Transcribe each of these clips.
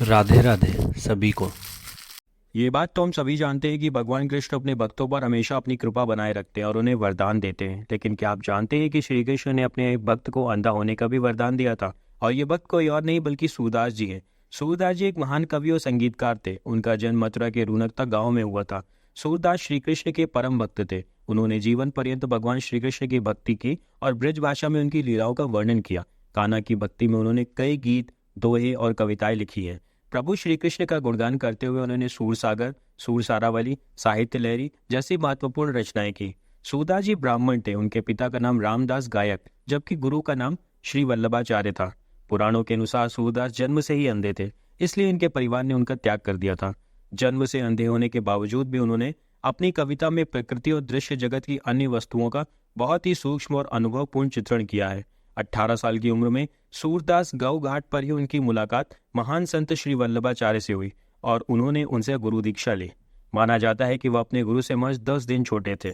राधे राधे सभी को। ये बात तो हम सभी जानते हैं कि भगवान कृष्ण अपने भक्तों पर हमेशा अपनी कृपा बनाए रखते हैं और उन्हें वरदान देते हैं। लेकिन क्या आप जानते हैं कि श्री कृष्ण ने अपने एक भक्त को अंधा होने का भी वरदान दिया था? और ये भक्त कोई और नहीं बल्कि सूरदास जी हैं। सूरदास जी एक महान कवि और संगीतकार थे। उनका जन्म मथुरा के रूनकता गांव में हुआ था। सूरदास श्री कृष्ण के परम भक्त थे। उन्होंने जीवन पर्यंत भगवान श्री कृष्ण की भक्ति की और ब्रज भाषा में उनकी लीलाओं का वर्णन किया। कान्हा की भक्ति में उन्होंने कई गीत, दोहे और कविताएं लिखी हैं। प्रभु श्री कृष्ण का गुणगान करते हुए उन्होंने सूरसागर, सूरसारावली, साहित्य लहरी जैसी महत्वपूर्ण रचनाएं की। सूरदास जी ब्राह्मण थे। उनके पिता का नाम रामदास गायक जबकि गुरु का नाम श्री वल्लभाचार्य था। पुराणों के अनुसार सूरदास जन्म से ही अंधे थे, इसलिए इनके परिवार ने उनका त्याग कर दिया था। जन्म से अंधे होने के बावजूद भी उन्होंने अपनी कविता में प्रकृति और दृश्य जगत की अन्य वस्तुओं का बहुत ही सूक्ष्म और अनुभवपूर्ण चित्रण किया है। 18 साल की उम्र में सूरदास गौ घाट पर ही उनकी मुलाकात महान संत श्री वल्लभाचार्य से हुई और उन्होंने उनसे गुरु दीक्षा ली। माना जाता है कि वह अपने गुरु से महज 10 दिन छोटे थे।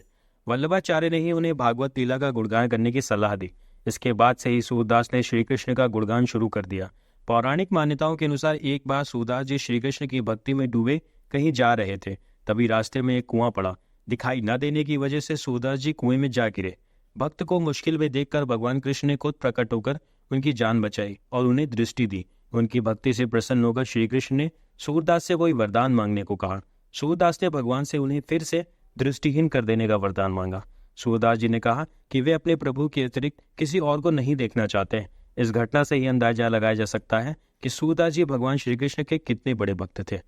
वल्लभाचार्य ने ही उन्हें भागवत लीला का गुणगान करने की सलाह दी। इसके बाद से ही सूरदास ने श्री कृष्ण का गुणगान शुरू कर दिया। पौराणिक मान्यताओं के अनुसार एक बार सूरदास जी श्री कृष्ण की भक्ति में डूबे कहीं जा रहे थे। तभी रास्ते में एक कुआं पड़ा। दिखाई न देने की वजह से सूरदास जी कुएं में जा गिरे। भक्त को मुश्किल में देखकर भगवान कृष्ण ने खुद प्रकट होकर उनकी जान बचाई और उन्हें दृष्टि दी। उनकी भक्ति से प्रसन्न होकर श्री कृष्ण ने सूरदास से कोई वरदान मांगने को कहा। सूरदास ने भगवान से उन्हें फिर से दृष्टिहीन कर देने का वरदान मांगा। सूरदास जी ने कहा कि वे अपने प्रभु के अतिरिक्त किसी और को नहीं देखना चाहते। इस घटना से ही अंदाजा लगाया जा सकता है कि सूरदास जी भगवान श्री कृष्ण के कितने बड़े भक्त थे।